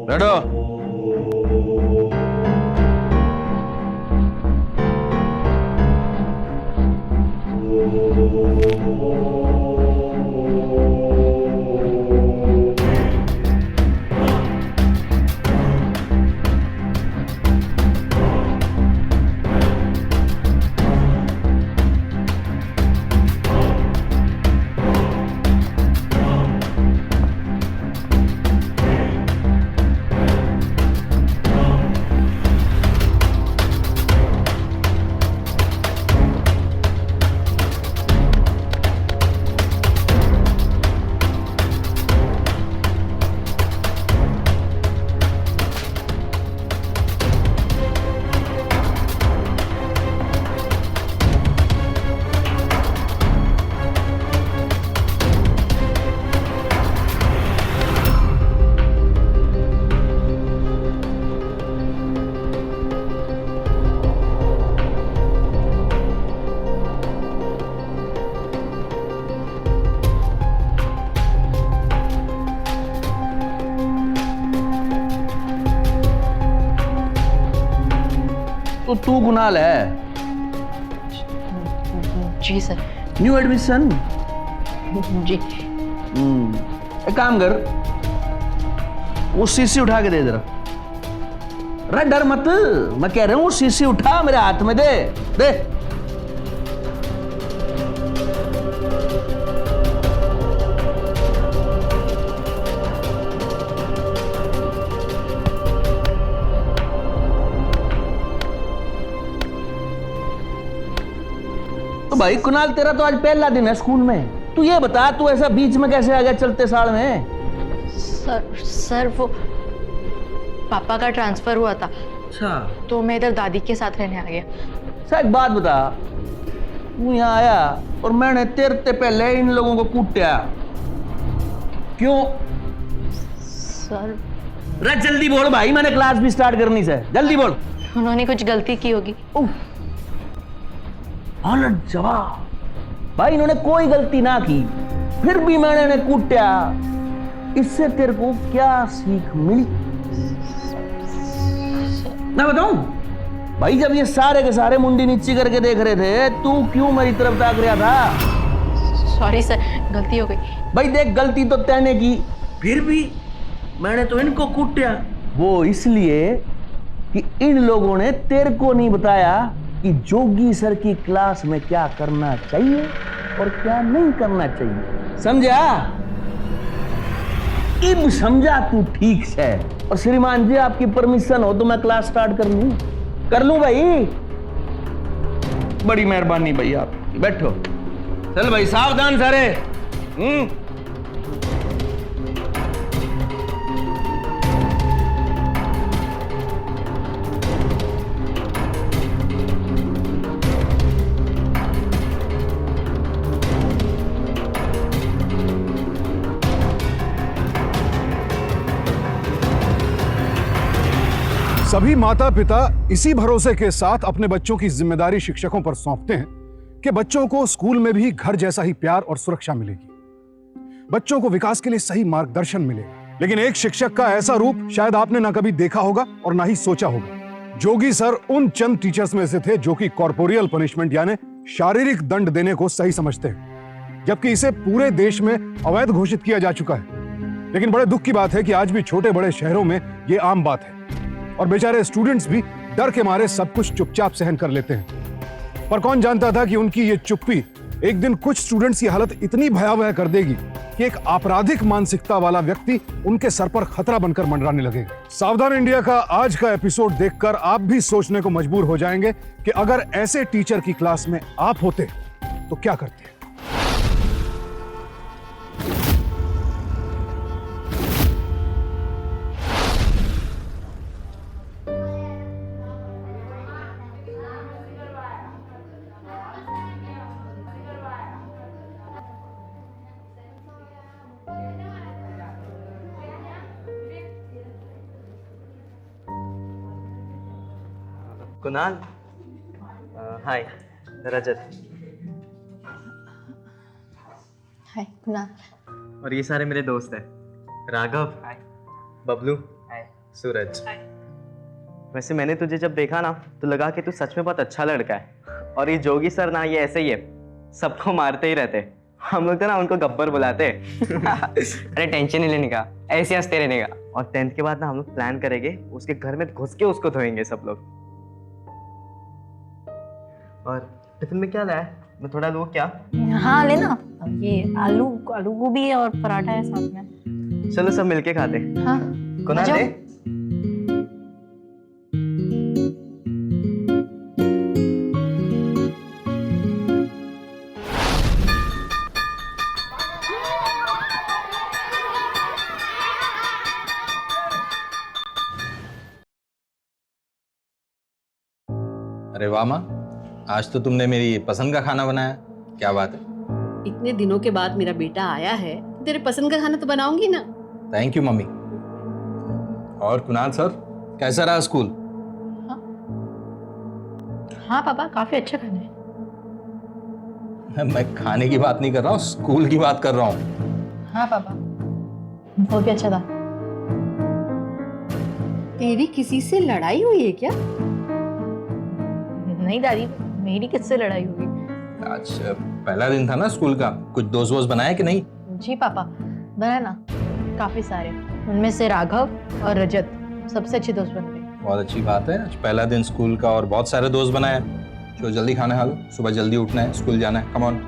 बैठो। तो तू कुणाल है? जी सर। New admission? जी। एक काम कर, वो शीशी उठा के दे जरा। अरे डर मत, मैं कह रहा हूँ शीशी उठा, मेरे हाथ में दे दे। तो भाई कुणाल, तेरा तो आज पहला दिन है स्कूल में। तू ये बता, तू ऐसा बीच में कैसे आ गया चलते साल में? सर वो पापा का ट्रांसफर हुआ था। अच्छा। तो मैं इधर दादी के साथ रहने आ गया। सर एक बात बता, तू यहाँ आया और मैंने तेरे पहले इन लोगों को कूटा, क्यों? सर अरे जल्दी बोल भाई, मैंने क्लास भी स्टार्ट करनी से, जल्दी बोल। उन्होंने कुछ गलती की होगी। जवाब भाई, इन्होंने कोई गलती ना की, फिर भी मैंने इन्हें कूटा। इससे तेरे को क्या सीख मिली मैं बताऊं? भाई जब ये सारे के सारे मुंडी नीची करके देख रहे थे, तू क्यों मेरी तरफ ताक रहा था? सॉरी सर, गलती हो गई। भाई देख, गलती तो तैने की, फिर भी मैंने तो इनको कूटा। वो इसलिए कि इन लोगों ने तेरे को नहीं बताया कि जोगी सर की क्लास में क्या करना चाहिए और क्या नहीं करना चाहिए। समझा? अब समझा तू ठीक से। और श्रीमान जी, आपकी परमिशन हो तो मैं क्लास स्टार्ट कर लूं भाई? बड़ी मेहरबानी भाई आपकी, बैठो। चल भाई, सावधान सारे। सभी माता पिता इसी भरोसे के साथ अपने बच्चों की जिम्मेदारी शिक्षकों पर सौंपते हैं कि बच्चों को स्कूल में भी घर जैसा ही प्यार और सुरक्षा मिलेगी, बच्चों को विकास के लिए सही मार्गदर्शन मिलेगा। लेकिन एक शिक्षक का ऐसा रूप शायद आपने ना कभी देखा होगा और ना ही सोचा होगा। जोगी सर उन चंद टीचर्स में से थे जो कि कॉर्पोरियल पनिशमेंट यानी शारीरिक दंड देने को सही समझते हैं, जबकि इसे पूरे देश में अवैध घोषित किया जा चुका है। लेकिन बड़े दुख की बात है कि आज भी छोटे बड़े शहरों में ये आम बात है और बेचारे स्टूडेंट्स भी डर के मारे सब कुछ चुपचाप सहन कर लेते हैं। पर कौन जानता था कि उनकी ये चुप्पी एक दिन कुछ स्टूडेंट्स की हालत इतनी भयावह कर देगी कि एक आपराधिक मानसिकता वाला व्यक्ति उनके सर पर खतरा बनकर मंडराने लगेगा। सावधान इंडिया का आज का एपिसोड देखकर आप भी सोचने को मजबूर हो जाएंगे कि अगर ऐसे टीचर की क्लास में आप होते तो क्या करते। कुणाल, हाय, रजत। हाय कुणाल। और ये सारे मेरे दोस्त हैं, राघव, बबलू, सूरज। वैसे मैंने तुझे जब देखा ना तो लगा कि तू सच में बहुत अच्छा लड़का है। और ये जोगी सर ना, ये ऐसे ही है, सबको मारते ही रहते। हम लोग तो ना उनको गब्बर बुलाते। अरे टेंशन नहीं लेने का, ऐसे हंसते रहने का। और 10th के बाद ना हम लोग प्लान करेंगे, उसके घर में घुस के उसको धोएंगे सब लोग। और टिफिन में क्या लाया है? मैं थोड़ा लूँ क्या? हाँ लेना, ये आलू आलू गोभी और पराठा है साथ में। चलो सब मिलके खाते हैं। हाँ कुणाल दे। अरे वाह माँ, आज तो तुमने मेरी पसंद का खाना बनाया। क्या बात है। इतने दिनों के बाद मेरा बेटा आया है, तेरे पसंद का खाना तो बनाऊंगी ना। Thank you mummy. और कुणाल सर, कैसा रहा स्कूल? हाँ पापा, काफी अच्छा खाना है। मैं खाने की बात नहीं कर रहा हूँ, स्कूल की बात कर रहा हूँ। हाँ पापा, वो भी अच्छा था। तेरी किसी से लड़ाई हुई है क्या? नहीं दादी, मेरी किससे लड़ाई होगी? आज पहला दिन था ना स्कूल का, कुछ दोस्त वोस्त बनाए कि नहीं? जी पापा, बनाए ना, काफी सारे। उनमें से राघव और रजत सबसे अच्छे दोस्त बन गए। बहुत अच्छी बात है, आज पहला दिन स्कूल का और बहुत सारे दोस्त बनाए। चलो जल्दी खाना खा लो, सुबह जल्दी उठना है, स्कूल जाना है। Come on.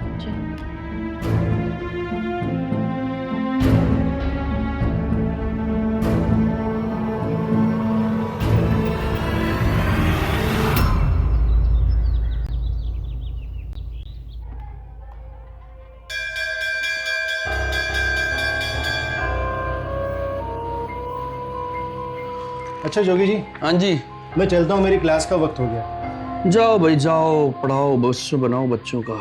अच्छा जोगी जी, हाँ जी, मैं चलता हूँ, मेरी क्लास का वक्त हो गया। जाओ भाई जाओ, पढ़ाओ, भविष्य बनाओ बच्चों का।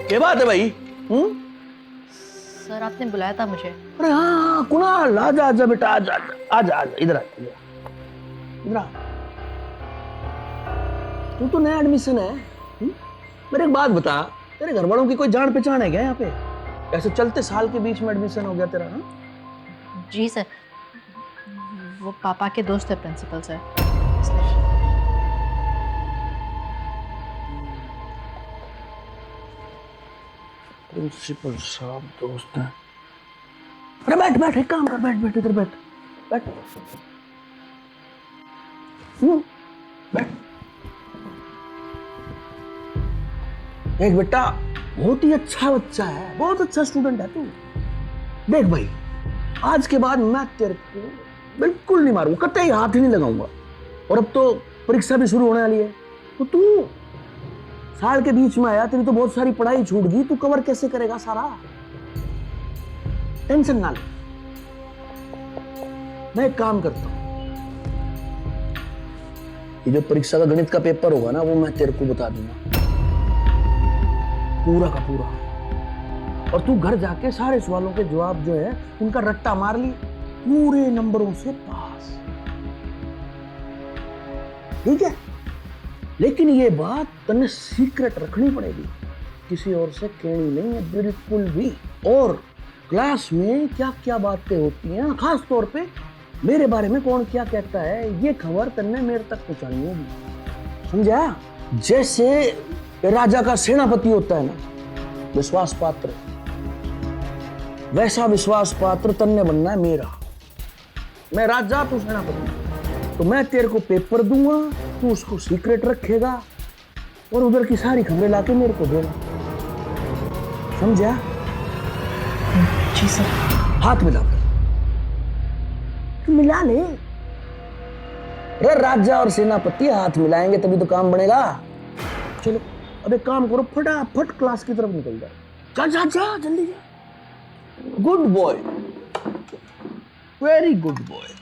क्या बात है भाई? सर आपने बुलाया था मुझे। अरे हाँ कुणाल, आजा आजा बेटा, आजा आजा आजा आजा, इधर आ, इधर आ। तू तो नया एडमिशन है। मेरे एक बात बता, तेरे घर वालों की कोई जान पहचान है क्या यहाँ पे? ऐसे चलते साल के बीच में एडमिशन हो गया तेरा? हाँ? जी सर, वो पापा के दोस्त है प्रिंसिपल सर। प्रिंसिपल साहब दोस्त हैं। अरे बैठ बैठ, एक काम कर, बैठ बैठ, इधर बैठ बैठ। बैठ। देख बेटा, बहुत ही अच्छा बच्चा है, बहुत अच्छा स्टूडेंट है तू। देख भाई, आज के बाद मैं तेरे को बिल्कुल नहीं मारूंगा, कतई हाथ ही नहीं लगाऊंगा। और अब तो परीक्षा भी शुरू होने वाली है, तो तू साल के बीच में आया, तेरी तो बहुत सारी पढ़ाई छूट गई, तू कवर कैसे करेगा सारा? टेंशन ना ले, मैं एक काम करता हूं, ये जो परीक्षा का गणित का पेपर होगा ना, वो मैं तेरे को बता दूंगा पूरा का पूरा। और तू घर जाके सारे सवालों के जवाब जो है उनका रट्टा मार ली, पूरे नंबरों से पास। ठीक है? लेकिन ये बात तन्ने सीक्रेट रखनी पड़ेगी, किसी और से कहनी नहीं है बिल्कुल भी। और क्लास में क्या क्या बातें होती हैं, खास तौर पे मेरे बारे में कौन क्या कहता है, ये खबर तन्ने मेरे तक पहुंचानी होगी, समझा? जैसे राजा का सेनापति होता है ना, विश्वास पात्र, वैसा विश्वास पात्र तन्ने बनना है मेरा। मैं राजा, तू सेनापति। तो मैं तेरे को पेपर दूंगा, तू उसको सीक्रेट रखेगा और उधर की सारी खबरें लाके मेरे को देना, समझा? जी सर। हाथ मिला फिर, तू मिला ले। अरे राजा और सेनापति हाथ मिलाएंगे तभी तो काम बनेगा। चलो अब एक काम करो, फटाफट क्लास की तरफ निकल जाओ। जा जा जा, जल्दी जा। Good boy, very good boy.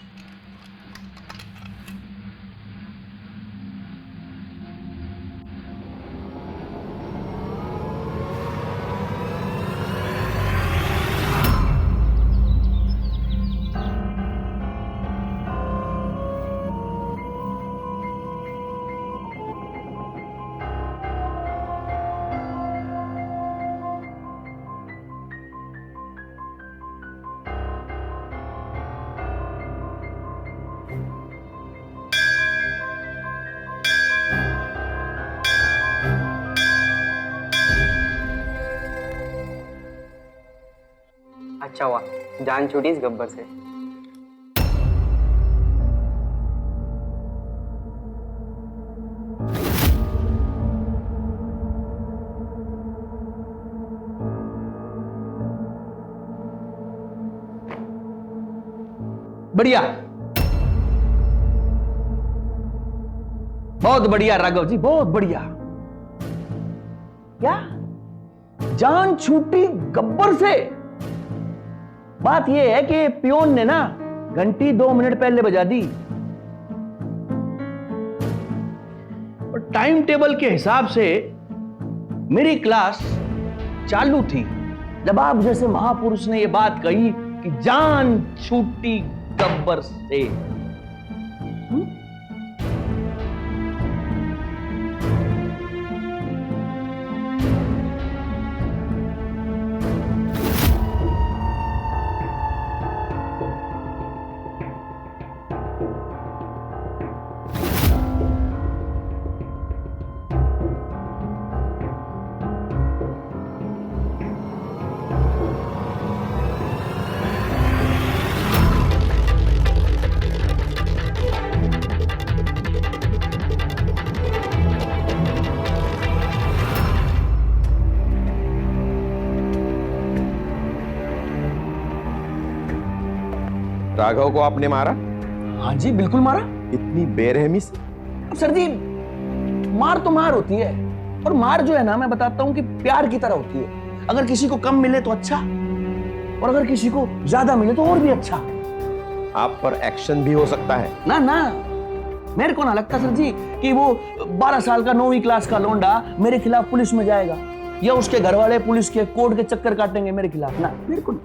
अच्छा हुआ जान छूटी इस गब्बर से। बढ़िया, बहुत बढ़िया राघव जी, बहुत बढ़िया। क्या जान छूटी गब्बर से? बात यह है कि पियोन ने ना घंटी 2 मिनट पहले बजा दी और टाइम टेबल के हिसाब से मेरी क्लास चालू थी जब आप जैसे महापुरुष ने यह बात कही कि जान छूटी गब्बर से। राघव को आपने मारा? हाँ जी बिल्कुल मारा। इतनी बेरहमी से? अब सर जी, मार तो मार होती है, और मार जो है ना, मैं बताता हूं कि प्यार की तरह होती है। अगर किसी को कम मिले तो अच्छा, और अगर किसी को ज्यादा मिले तो और भी अच्छा। आप पर एक्शन भी हो सकता है ना ना, मेरे को ना लगता सर जी कि वो 12 साल का 9वीं क्लास का लौंडा मेरे खिलाफ पुलिस में जाएगा, या उसके घर वाले पुलिस के कोर्ट के चक्कर काटेंगे मेरे खिलाफ। ना, मेरे को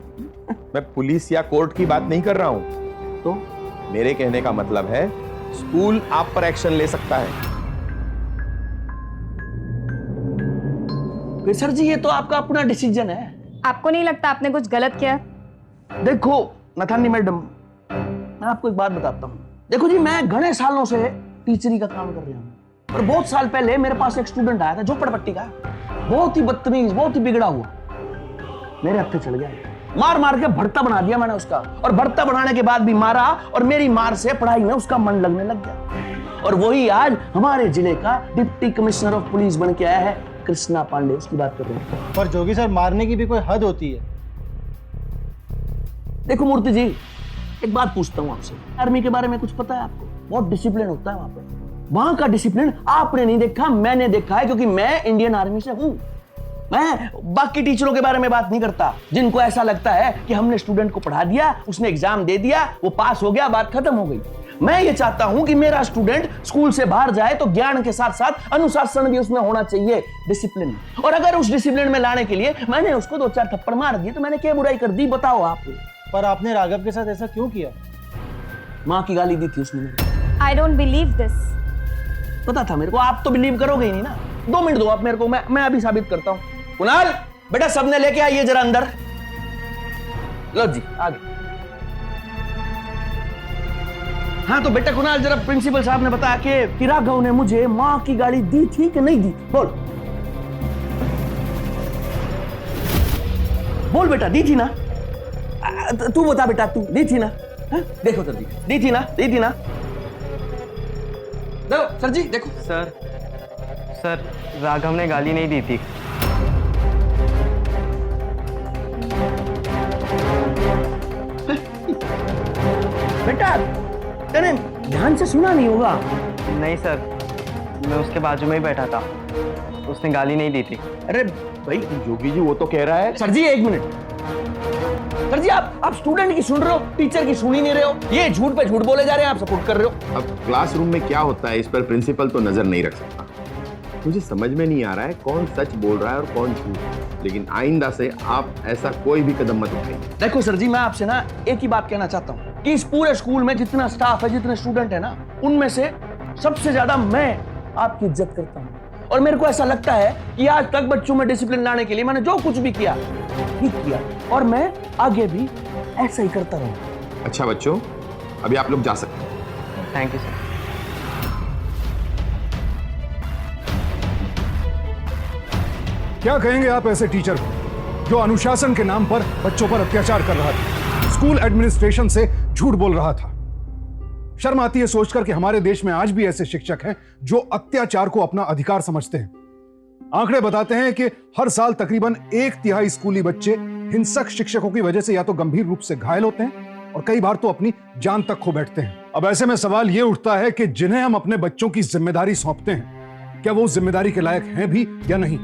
मैं पुलिस या कोर्ट की बात नहीं कर रहा हूं। तो मेरे कहने का मतलब है स्कूल आप पर एक्शन ले सकता है। फिर सर जी ये तो आपका अपना डिसीजन है। आपको नहीं लगता आपने कुछ गलत किया? देखो नथानी मैडम, मैं आपको एक बात बताता हूँ। देखो जी, मैं घने सालों से टीचरी का काम कर रहा हूँ, और बहुत साल पहले मेरे पास एक स्टूडेंट आया था झोपड़पट्टी का, बहुत ही बदतमीज, बहुत ही बिगड़ा हुआ, मेरे हत्थे चढ़ गया। मार मार के भड़ता बना दिया मैंने उसका, और भड़ता बनाने के बाद भी मारा, और मेरी मार से पढ़ाई में उसका मन लगने लग गया, और वही आज हमारे जिले का डिप्टी कमिश्नर ऑफ पुलिस बन के आया है, कृष्णा पांडे, उसकी बात कर रहे हैं। पर जोगी सर, मारने की भी कोई हद होती है। देखो मूर्ति जी, एक बात पूछता हूँ आपसे, आर्मी के बारे में कुछ पता है आपको? बहुत डिसिप्लिन होता है वहां पर। वहां का डिसिप्लिन आपने नहीं देखा, मैंने देखा है, क्योंकि मैं इंडियन आर्मी से हूं। मैं बाकी टीचरों के बारे में बात नहीं करता, जिनको ऐसा लगता है कि हमने स्टूडेंट को पढ़ा दिया, उसने एग्जाम दे दिया, वो पास हो गया, बात खत्म हो गई। मैं ये चाहता हूं कि मेरा स्टूडेंट स्कूल से बाहर जाए तो ज्ञान के साथ साथ अनुशासन भी उसमें होना चाहिए, डिसिप्लिन। और अगर उस डिसिप्लिन में लाने के लिए मैंने उसको 2-4 थप्पड़ मार दिए तो मैंने क्या बुराई कर दी, बताओ आप। पर आपने राघव के साथ ऐसा क्यों किया? माँ की गाली दी थी उसने मेरे को। I don't believe this. पता था मेरे को, आप तो बिलीव करोगे ही नहीं ना। 2 मिनट दो आप मेरे को, मैं अभी साबित करता हूं। कुणाल बेटा, सबने लेके आइए जरा अंदर। लो जी आगे। हाँ तो बेटा कुणाल, जरा प्रिंसिपल साहब ने बताया कि राघव ने मुझे माँ की गाली दी थी कि नहीं दी? बोल बोल बेटा, दी थी ना? तू बता बेटा, तू दी थी ना? हा? देखो सर जी, दी थी ना? दी थी ना? देखो सर जी, देखो। सर राघव ने गाली नहीं दी थी। बेटा तेरे ध्यान से सुना नहीं होगा। नहीं सर, मैं उसके बाजू में ही बैठा था, उसने गाली नहीं दी थी। अरे भाई जोगी जी वो तो कह रहा है। सर जी एक मिनट। सर जी आप स्टूडेंट की सुन रहे हो, टीचर की सुन ही नहीं रहे हो। ये झूठ पे झूठ बोले जा रहे हैं, आप सपोर्ट कर रहे हो। अब क्लासरूम में क्या होता है इस पर प्रिंसिपल तो नजर नहीं रख सकता। मुझे समझ में नहीं आ रहा है कौन सच बोल रहा है और कौन झूठ, लेकिन आइंदा से आप ऐसा कोई भी कदम मत उठाइए। देखो सर जी, मैं आपसे ना एक ही बात कहना चाहता हूँ कि इस पूरे स्कूल में जितना स्टाफ है, जितने स्टूडेंट है ना, उनमें से सबसे ज्यादा मैं आपकी इज्जत करता हूँ। और मेरे को ऐसा लगता है कि आज तक बच्चों में डिसिप्लिन लाने के लिए मैंने जो कुछ भी किया ठीक किया, और मैं आगे भी ऐसा ही करता रहूंगा। अच्छा बच्चों, अभी आप लोग जा सकते हैं। Thank you sir. क्या कहेंगे आप ऐसे टीचर को जो अनुशासन के नाम पर बच्चों पर अत्याचार कर रहा था, स्कूल एडमिनिस्ट्रेशन से झूठ बोल रहा था? शर्म आती है सोचकर कि हमारे देश में आज भी ऐसे शिक्षक हैं जो अत्याचार को अपना अधिकार समझते हैं। आंकड़े बताते हैं कि हर साल तकरीबन 1/3 स्कूली बच्चे हिंसक शिक्षकों की वजह से या तो गंभीर रूप से घायल होते हैं और कई बार तो अपनी जान तक खो बैठते हैं। अब ऐसे में सवाल यह उठता है कि जिन्हें हम अपने बच्चों की जिम्मेदारी सौंपते हैं, क्या वो जिम्मेदारी के लायक हैं भी या नहीं?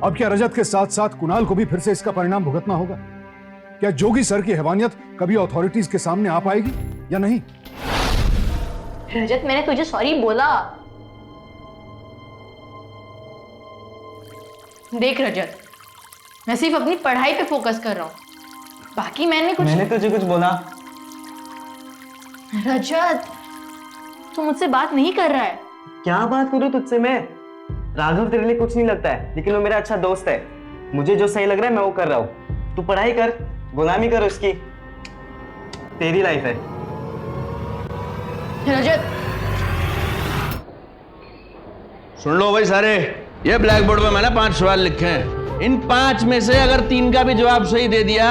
अब क्या रजत के साथ साथ कुणाल को भी फिर से इसका परिणाम भुगतना होगा? क्या जोगी सर की हैवानियत कभी अथॉरिटीज के सामने आ पाएगी या नहीं? रजत, मैंने तुझे सॉरी बोला। देख रजत, मैं सिर्फ अपनी पढ़ाई पे फोकस कर रहा हूँ, बाकी मैंने तुझे कुछ बोला? रजत, तू मुझसे बात नहीं कर रहा है। क्या बात करूं तुझसे मैं? राघव तेरे लिए कुछ नहीं लगता है, लेकिन वो मेरा अच्छा दोस्त है। मुझे जो सही लग रहा है मैं वो कर रहा हूँ। तू पढ़ाई कर, गुलामी कर उसकी, तेरी लाइफ है। रजत, सुन लो भाई सारे, ये ब्लैक बोर्ड पे मैंने 5 सवाल लिखे हैं। इन 5 में से अगर 3 का भी जवाब सही दे दिया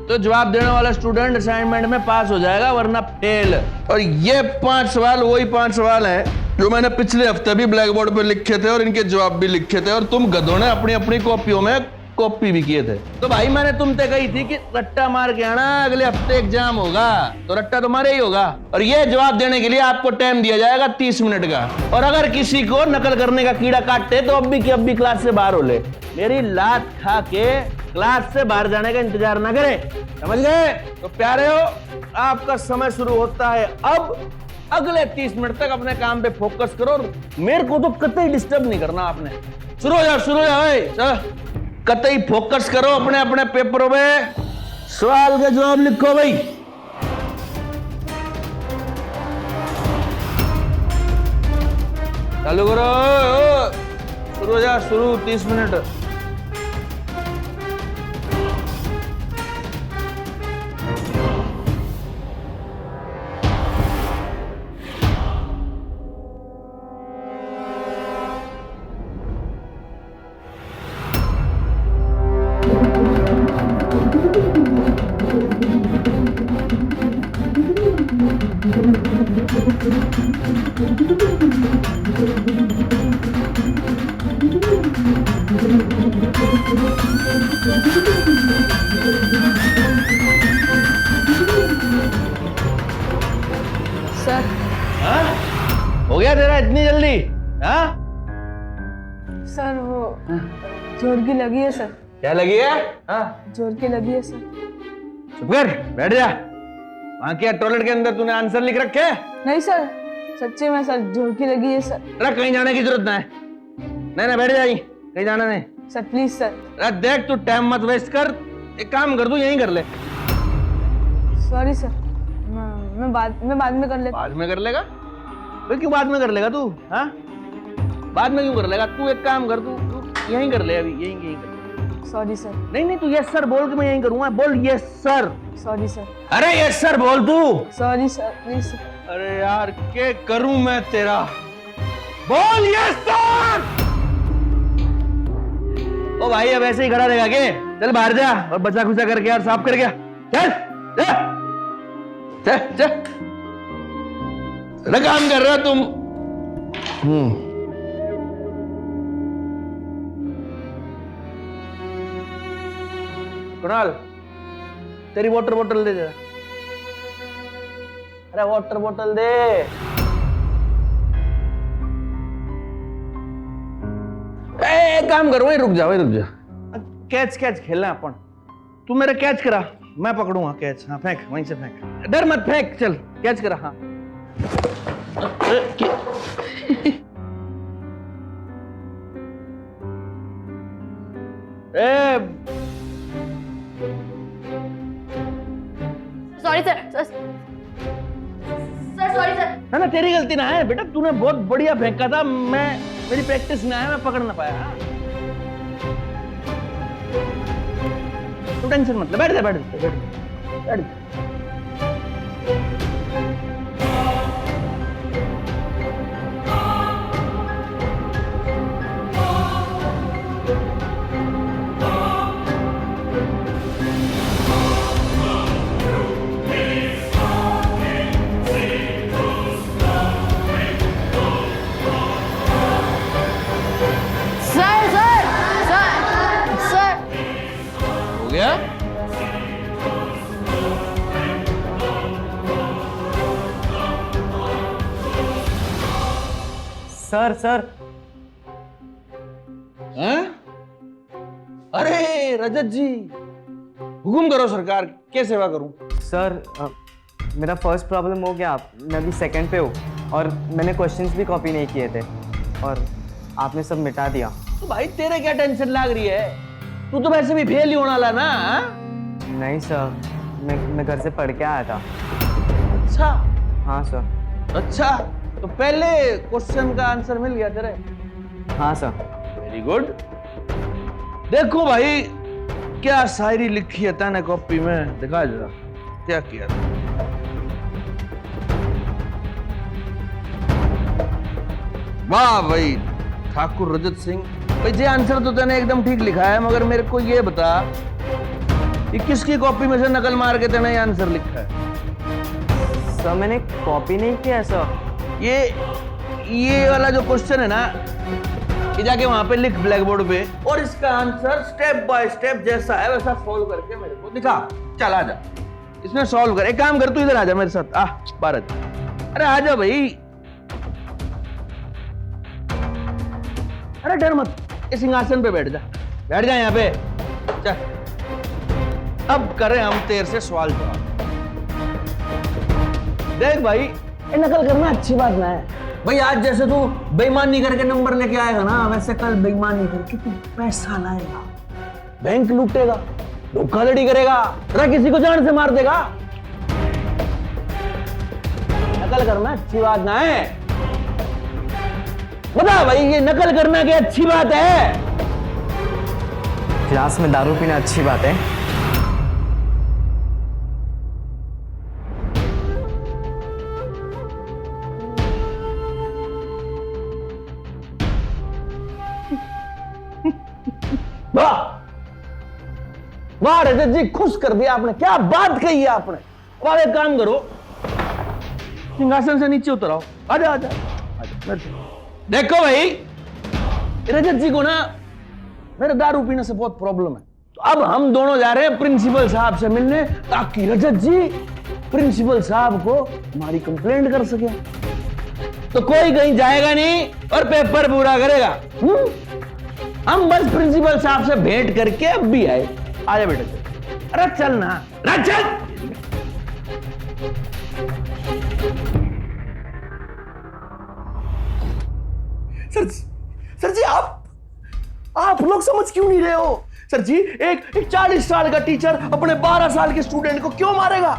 तो जवाब देने वाला स्टूडेंट असाइनमेंट में पास हो जाएगा, वरना फेल। और ये 5 सवाल वही 5 सवाल हैं जो मैंने पिछले हफ्ते भी ब्लैक बोर्ड पे लिखे थे और इनके जवाब भी लिखे थे, और तुम गधों ने अपनी अपनी कॉपियों में कॉपी भी किए थे। तो भाई मैंने तुमसे कही थी कि रट्टा मार के आना, अगले हफ्ते एग्जाम होगा, तो रट्टा तुम्हारे ही होगा। और ये जवाब देने के लिए आपको टाइम दिया जाएगा 30 मिनट का। और अगर किसी को नकल करने का कीड़ा काटते तो अब भी क्लास से बाहर हो ले। मेरी लात खा के क्लास से बाहर जाने का इंतजार ना करे, समझ गए? तो प्यारे हो, आपका समय शुरू होता है अब। अगले 30 मिनट तक अपने काम पे फोकस करो, और मेरे को तो कतई डिस्टर्ब नहीं करना आपने। शुरू हो जाओ, कतई फोकस करो अपने अपने पेपरों में। सवाल के जवाब लिखो भाई। चालू करो, शुरू हो जा, शुरू 30 मिनट। सर, हो गया तेरा इतनी जल्दी? हाँ सर वो जोर की लगी है सर। क्या लगी है? हाँ जोर की लगी है सर। चुप कर, बैठ जा। वहां क्या टॉयलेट के अंदर तूने आंसर लिख रखे हैं? नहीं सर, सच्ची में सर, जोर की लगी है सर। अरे कहीं जाने की जरूरत नहीं, नहीं बैठ जाइए, कहीं जाना नहीं। Sir please sir. अरे देख, तू टाइम मत वेस्ट कर, एक काम कर, तू यहीं कर ले। सॉरी सर, मैं बाद में कर लेता। बाद में कर लेगा? तो क्यों बाद में कर लेगा तू? हाँ बाद में क्यों कर लेगा? तू एक काम कर, तू यहीं कर ले, अभी यहीं कर ले। Sorry sir. नहीं नहीं, तू यस सर बोल के मैं यहीं करूंगा। बोल यस सर। Sorry sir. अरे यस सर बोल तू। Sorry sir, please sir. अरे यार क्या करूं मैं तेरा? बोल यस सर। ओ भाई अब ऐसे ही खड़ा रहेगा के? चल बाहर जा और बचा खुचा करके यार साफ कर गया। चल चल चल चल। अरे काम कर रहा तुम। कुणाल तेरी वाटर बोतल दे जरा। अरे वाटर बोतल दे। एक काम करो, वहीं रुक जा, वहीं रुक जा। कैच कैच खेलना है अपन। तू मेरा कैच करा, मैं पकड़ूंगा कैच। हाँ फेंक, वहीं से फेंक, डर मत, फेंक। चल कैच करा। हाँ sorry sir. Sir sorry sir. ना तेरी गलती ना है बेटा, तूने बहुत बढ़िया फेंका था। मेरी प्रैक्टिस में आया, मैं पकड़ ना पाया। तू टेंशन मत ले, बैठ जा बैठ जा बैठ जा बैठ जा। हो गया? Sir sir. हैं? अरे रजत जी, हुकुम करो सरकार, क्या सेवा करूं? सर मेरा फर्स्ट प्रॉब्लम हो गया, मैं अभी सेकंड पे हूँ और मैंने क्वेश्चंस भी कॉपी नहीं किए थे और आपने सब मिटा दिया। तो भाई तेरे क्या टेंशन लग रही है? तू तो वैसे भी फेल ही होने वाला ना। नहीं सर, मैं घर से पढ़ के आया था। अच्छा। हाँ सर। अच्छा तो पहले क्वेश्चन का आंसर मिल गया तेरे? हाँ सर। Very good. देखो भाई क्या शायरी लिखी है तैने कॉपी में, दिखा जरा क्या किया था। वाह भाई ठाकुर रजत सिंह, भाई ये आंसर तो तैने एकदम ठीक लिखा है, मगर मेरे को ये बता कि किसकी कॉपी में से नकल मार के तैने ये आंसर लिखा है? सर मैंने कॉपी नहीं किया सर। ये वाला जो क्वेश्चन है ना, ये जाके वहां पे लिख ब्लैक बोर्ड पे, और इसका आंसर स्टेप बाय स्टेप जैसा है वैसा सॉल्व करके मेरे को दिखा। चल आ जा, इसमें सॉल्व कर। एक काम कर, तू इधर आ जा मेरे साथ। भारत, अरे आ जा भाई। अरे डर मत, इस सिंहासन पे बैठ जा, बैठ जा यहाँ पे। चल अब करें हम तेरे से सवाल जवाब। देख भाई, ये नकल करना अच्छी बात ना है भाई। आज जैसे तू बेईमानी करके नंबर लेके आएगा ना, वैसे कल बेईमानी करके तू पैसा लाएगा, बैंक लूटेगा, धोखाधड़ी करेगा, किसी को जान से मार देगा। नकल करना अच्छी बात ना है। बता भाई, ये नकल करना क्या अच्छी बात है? क्लास में दारू पीना अच्छी बात है? वाह वाह रजत जी, खुश कर दिया आपने, क्या बात कही है आपने। अब एक काम करो, सिंहासन से नीचे उतर आओ। आजा आजा आजा। देखो भाई, रजत जी को ना मेरे दारू पीने से बहुत प्रॉब्लम है, तो अब हम दोनों जा रहे हैं प्रिंसिपल साहब से मिलने, ताकि रजत जी प्रिंसिपल साहब को हमारी कंप्लेंट कर सके। तो कोई कहीं जाएगा नहीं और पेपर पूरा करेगा। हम बस प्रिंसिपल साहब से भेंट करके अब भी आए। आजा बेटा, अरे चल ना, अरे चल। सर जी आप लोग समझ क्यों नहीं रहे हो? सर जी, एक 40 साल का टीचर अपने 12 साल के स्टूडेंट को क्यों मारेगा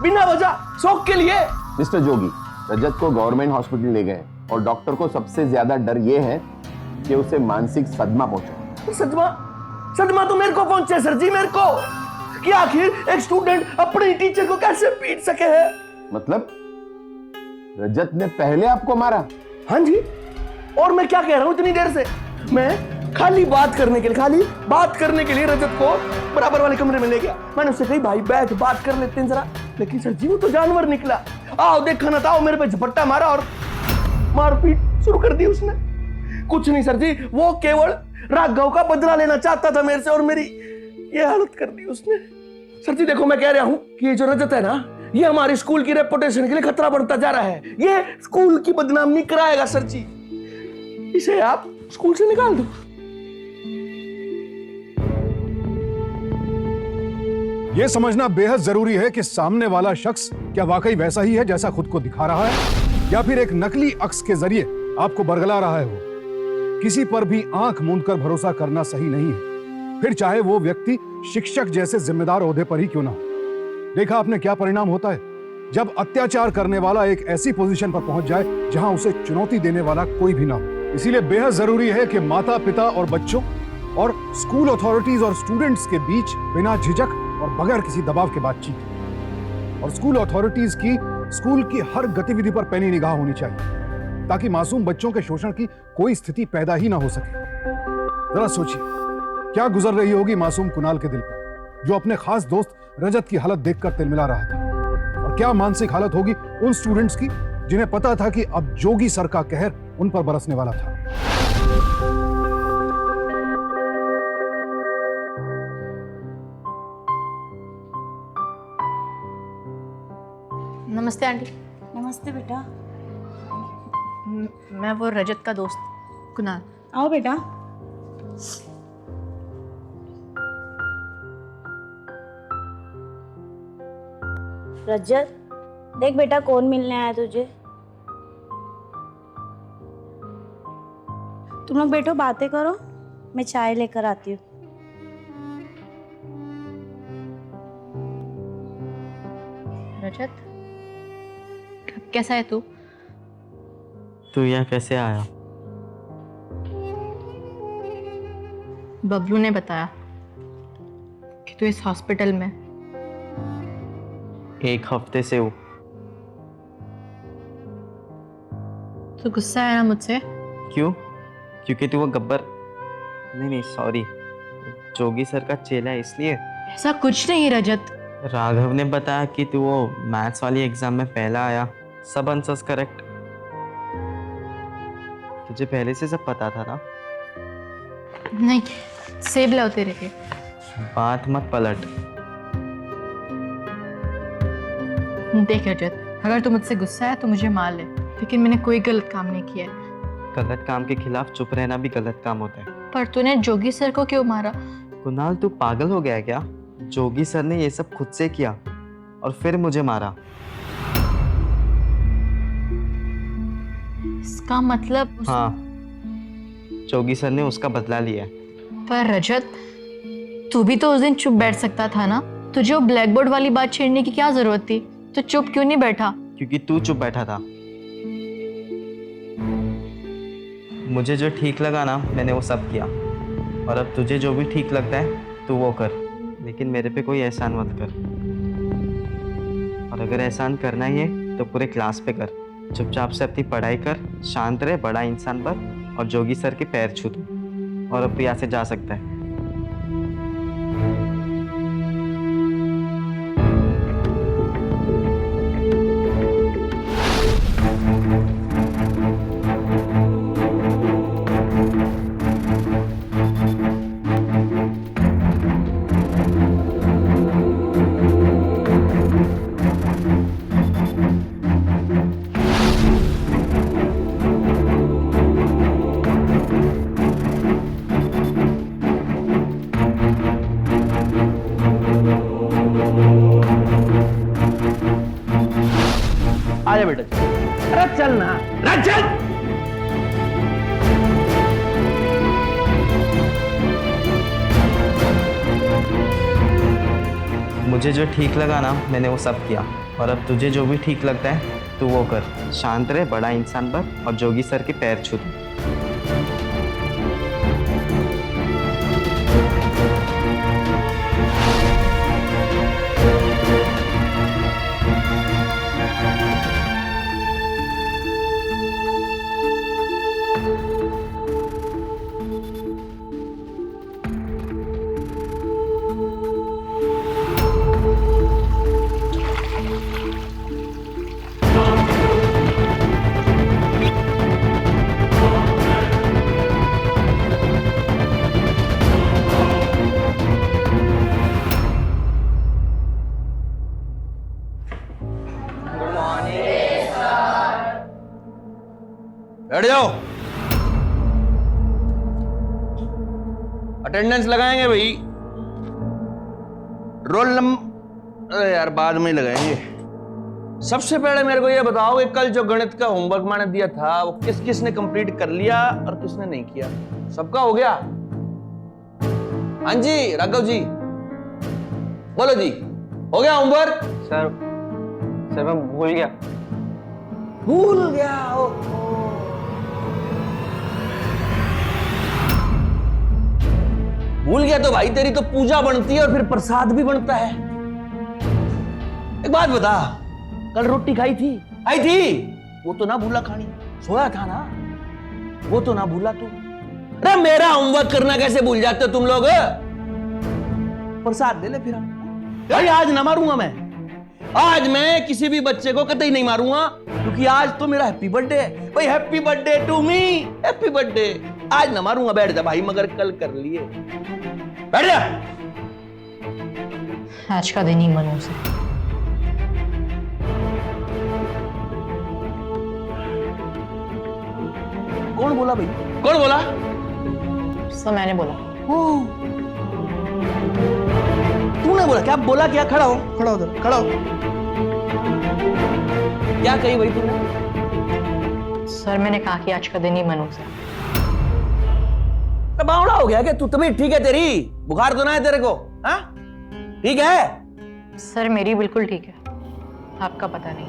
बिना वजह, शौक के लिए? मिस्टर जोगी, रजत को गवर्नमेंट हॉस्पिटल ले गए और डॉक्टर को सबसे ज्यादा डर ये है कि उसे मानसिक सदमा पहुंचा। सदमा तो मेरे को पहुंचे सर जी, मेरे को, कि आखिर एक स्टूडेंट अपने टीचर को कैसे पीट सके है। मतलब रजत ने पहले आपको मारा? हाँ जी, और मैं क्या कह रहा हूं इतनी देर से, मैं खाली बात करने के लिए रजत को बराबर वाले कमरे में ले गया। मैंने उससे कही भाई बैठ बात कर लेते हैं जरा, लेकिन सर जी वो तो जानवर निकला। आओ देखा ना, आओ मेरे पे झपट्टा मारा और मारपीट शुरू कर दी उसने। कुछ नहीं सर जी, वो केवल राघव का बदला लेना चाहता था मेरे से, और मेरी ये हालत कर दी उसने। सर जी देखो, मैं कह रहा हूं कि ये जो रजत है ना, ये हमारे स्कूल की रेपुटेशन के लिए खतरा बढ़ता जा रहा है। ये स्कूल की बदनामी कराएगा सर जी, इसे आप स्कूल से निकाल दो। यह समझना बेहद जरूरी है कि सामने वाला शख्स क्या वाकई वैसा ही है जैसा खुद को दिखा रहा है, या फिर एक नकली अक्स के जरिए आपको बरगला रहा है। वो किसी पर भी आंख मूंदकर भरोसा करना सही नहीं है, फिर चाहे वो व्यक्ति शिक्षक जैसे जिम्मेदार ओहदे पर ही क्यों ना हो। देखा आपने क्या परिणाम होता है जब अत्याचार करने वाला एक ऐसी पोजीशन पर पहुंच जाए जहां उसे चुनौती देने वाला कोई भी ना हो। इसीलिए बेहद जरूरी है कि माता पिता और बच्चों और स्कूल अथॉरिटीज और स्टूडेंट्स के बीच बिना झिझक और बगैर किसी दबाव के बातचीत, और स्कूल अथॉरिटीज की स्कूल की हर गतिविधि पर पैनी निगाह होनी चाहिए, ताकि मासूम बच्चों के शोषण की कोई स्थिति पैदा ही ना हो सके। जरा सोचिए क्या गुजर रही होगी मासूम कुणाल के दिल पर, जो अपने खास दोस्त रजत की हालत देखकर तिलमिला रहा था, और क्या मानसिक हालत होगी उन स्टूडेंट्स की जिन्हें पता था कि अब जोगी सर का कहर उन पर बरसने वाला था। नमस्ते आंटी। नमस्ते बेटा। मैं वो रजत का दोस्त कुणाल। आओ बेटा। रजत, देख बेटा कौन मिलने आया तुझे। तुम लोग बैठो, बातें करो, मैं चाय लेकर आती हूँ। रजत, कैसा है तू? तू यहाँ कैसे आया? बबलू ने बताया कि तू इस हॉस्पिटल में। एक हफ्ते से हूँ। तू गुस्सा है ना मुझसे? क्यों? क्योंकि तू वो गब्बर, नहीं सॉरी, जोगी सर का चेला है इसलिए? ऐसा कुछ नहीं रजत। राघव ने बताया कि तू वो मैथ्स वाली एग्जाम में पहला आया, सब आंसर्स करेक्ट। तुझे पहले से सब पता था ना? नहीं, सेब लाओ तेरे लिए। बात मत पलट। देख रजत, अगर तू मुझसे गुस्सा है तो मुझे मार ले, लेकिन मैंने कोई गलत काम नहीं किया है। गलत काम के खिलाफ चुप रहना भी गलत काम होता है। पर तूने जोगी सर को क्यों मारा? कुणाल, तू पागल हो गया है क्या? जोगी सर ने ये सब खुद से किया और फिर मुझे मारा। इसका मतलब हाँ, जोगी सर ने उसका बदला लिया है। पर रजत, तू भी तो उस दिन चुप बैठ सकता था ना? तुझे वो ब्लैक बोर्ड वाली बात छेड़ने की क्या जरूरत थी? तो चुप क्यों नहीं बैठा? क्योंकि तू चुप बैठा था। मुझे जो ठीक लगा ना, मैंने वो सब किया, और अब तुझे जो भी ठीक लगता है तू वो कर, लेकिन मेरे पे कोई एहसान मत कर। और अगर एहसान करना ही है तो पूरे क्लास पे कर। चुपचाप से अपनी पढ़ाई कर, शांत रहे, बड़ा इंसान बन, और जोगी सर के पैर छू दो, और अब तू यहाँ से जा सकता है। आजा बेटा, अरे चल ना, अरे चल। मुझे जो ठीक लगा ना, मैंने वो सब किया, और अब तुझे जो भी ठीक लगता है तू वो कर। शांत रहे, बड़ा इंसान बन, और जोगी सर के पैर छू दो। अटेंडेंस लगाएंगे भाई। रोल नंबर अरे यार बाद में लगाएंगे। सबसे पहले मेरे को ये बताओ कि कल जो गणित का होमवर्क मैंने दिया था वो किस किस ने कंप्लीट कर लिया और किसने नहीं किया? सबका हो गया? हाँ जी राघव जी बोलो जी, हो गया होमवर्क? सर मैं भूल गया। भूल गया? भूल गया तो भाई तेरी तो पूजा बनती है और फिर प्रसाद भी बनता है। एक बात बता, कल रोटी खाई थी? आई थी? वो तो ना भूला खानी, सोया था ना, वो तो ना भूला तू। अरे मेरा होमवर्क करना कैसे भूल जाते हो तुम लोग? प्रसाद दे ले फिर भाई। आज ना मारूंगा मैं, आज मैं किसी भी बच्चे को कतई नहीं मारूंगा क्योंकि आज तो मेरा हैप्पी बर्थडे है भाई। Happy birthday to me, happy birthday. आज ना मारूंगा, बैठ जा भाई, मगर कल कर लिए। बैठ जा। आज का दिन ही मनू से। कौन बोला भाई? कौन बोला? सर मैंने बोला। तूने बोला? क्या बोला? क्या? खड़ा हो, खड़ा हो, खड़ा हो। क्या कही भाई तूने? सर मैंने कहा कि आज का दिन ही मनू से। तो बावड़ा हो गया क्या तू? तबीयत ठीक है तेरी? बुखार तो ना है तेरे को? हाँ ठीक है? सर मेरी बिल्कुल ठीक है, आपका पता नहीं।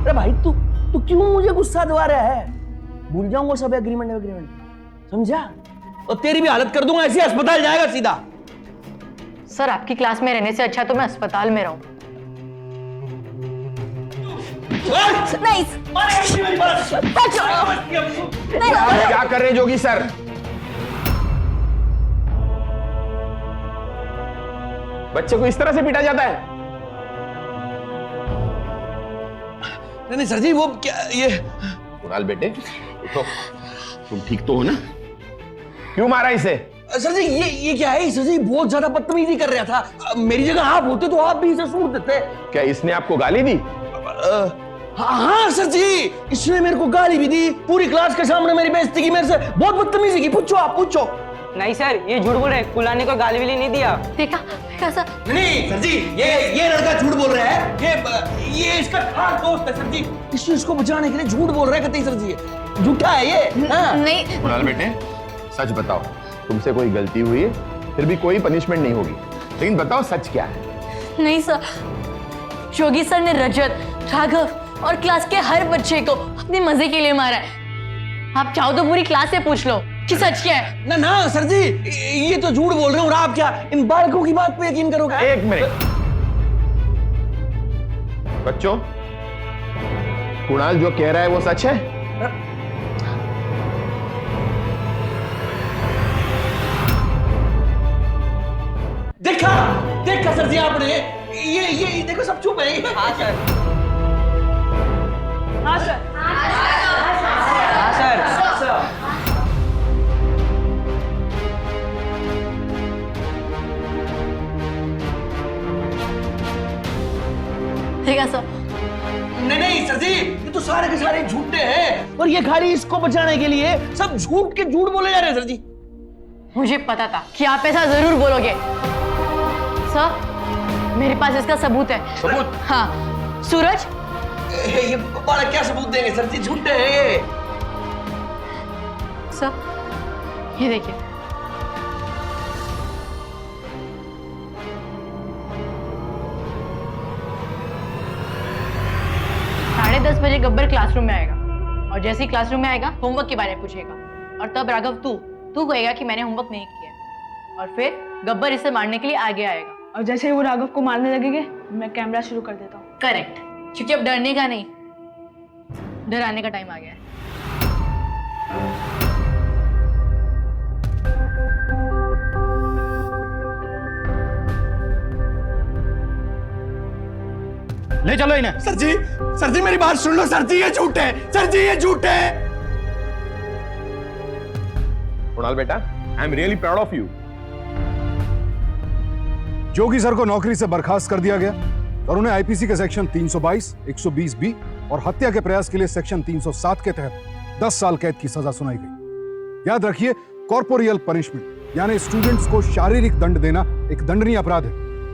अरे भाई तू क्यों मुझे गुस्सा दिला रहा है? भूल जाऊंगा सब एग्रीमेंट, समझा? और तेरी भी हालत कर दूंगा, ऐसे अस्पताल जाएगा सीधा। सर आपकी क्लास में रहने से अच्छा तो मैं अस्पताल में रहूं। नहीं क्या कर रहे हैं जोगी सर? बच्चे को इस तरह से पीटा जाता है? नहीं सर जी, वो क्या ये? कुणाल बेटे उठो, तुम ठीक तो हो ना? क्यों मारा इसे? सर जी ये क्या है? सर जी बहुत ज्यादा बदतमीजी कर रहा था। मेरी जगह आप होते तो आप भी इसे सूट देते। क्या इसने आपको गाली दी? हाँ सर जी, इसने मेरे को गाली भी दी, पूरी क्लास के सामने मेरी बेइज्जती की, मेरे से बहुत बदतमीजी की। पूछो, आप पूछो। नहीं सर, ये झूठ बोल रहे हैं, कुलाने को गाली वाली नहीं दिया। देखा सर? नहीं सर जी, ये लड़का झूठ बोल रहा है। ये इसका खास दोस्त है सर जी, इसको बचाने के लिए झूठ बोल रहा है कतई सर जी, झूठा है ये। हाँ। नहीं कुणाल बेटे सच बताओ, तुमसे कोई गलती हुई है? फिर भी कोई पनिशमेंट नहीं होगी, लेकिन बताओ सच क्या है? नहीं सर, जोगी सर ने रजत, राघव और क्लास के हर बच्चे को अपने मजे के लिए मारा है। आप चाहो तो पूरी क्लास से पूछ लो कि सच क्या है। ना ना सर जी, ये तो झूठ बोल रहे हो और आप क्या इन बालकों की बात पे यकीन करोगे? एक मिनट बच्चों, कुणाल जो कह रहा है वो सच है? देखा सर जी आपने? ये देखो सब चुप है। हाँ सर। हाँ सर। हाँ सर। देखा सर? नहीं सर जी, ये तो सारे के सारे झूठे हैं और ये खाली इसको बचाने के लिए सब झूठ के झूठ बोले जा रहे हैं सर जी। मुझे पता था कि आप ऐसा जरूर बोलोगे। सर मेरे पास इसका सबूत है। सबूत? हाँ सूरज। ये बड़ा क्या सबूत देंगे सर जी, झूठे हैं ये। सर ये देखिए, साढ़े 10 बजे गब्बर क्लासरूम में आएगा और जैसे ही क्लासरूम में आएगा होमवर्क के बारे में पूछेगा और तब राघव तू कहेगा कि मैंने होमवर्क नहीं किया और फिर गब्बर इसे मारने के लिए आगे आएगा। और जैसे ही वो राघव को मारने लगेंगे मैं कैमरा शुरू कर देता हूँ। करेक्ट, क्योंकि अब डरने का नहीं, डराने का टाइम आ गया है। ले चलो इन्हें। सर जी मेरी बात सुन लो सर जी, ये झूठ है सर जी, ये झूठ है। कुणाल बेटा, I am really proud of you. Jogi sir को नौकरी से बर्खास्त कर दिया गया और उन्हें आईपीसी के सेक्शन 322, 120 बी और हत्या के प्रयास के लिए सेक्शन 307 के तहत 10 साल कैद की सजा सुनाई गई। याद रखिए, कॉर्पोरियल पनिशमेंट यानी स्टूडेंट्स को शारीरिक दंड देना एक दंडनीय अपराध है,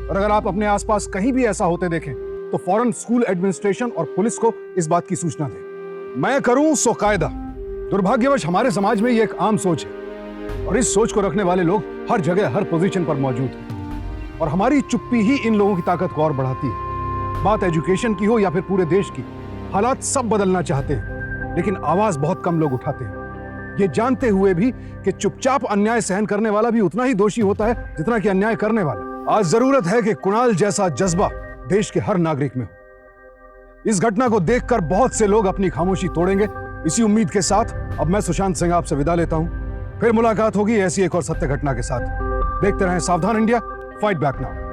और अगर आप अपने आसपास कहीं भी ऐसा होते देखें तो फौरन स्कूल एडमिनिस्ट्रेशन और पुलिस को इस बात की सूचना दें। मैं करूं सो कायदा। दुर्भाग्यवश हमारे समाज में ये एक आम सोच है, और इस सोच को रखने वाले लोग हर जगह हर पोजीशन पर मौजूद हैं, और हमारी चुप्पी ही इन लोगों की ताकत को और बढ़ाती है। बात एजुकेशन की हो या फिर पूरे देश की, हालात सब बदलना चाहते हैं, लेकिन आवाज बहुत कम लोग उठाते हैं, ये जानते हुए भी कि चुपचाप अन्याय सहन करने वाला भी उतना ही दोषी होता है जितना कि अन्याय करने वाला। आज जरूरत है कि कुणाल जैसा जज्बा देश के हर नागरिक में हो। इस घटना को देखकर बहुत से लोग अपनी खामोशी तोड़ेंगे। इसी उम्मीद के साथ अब मैं सुशांत सिंह आपसे विदा लेता हूं। फिर मुलाकात होगी ऐसी एक और सत्य घटना के साथ। देखते रहें सावधान इंडिया, फाइट बैक नाउ।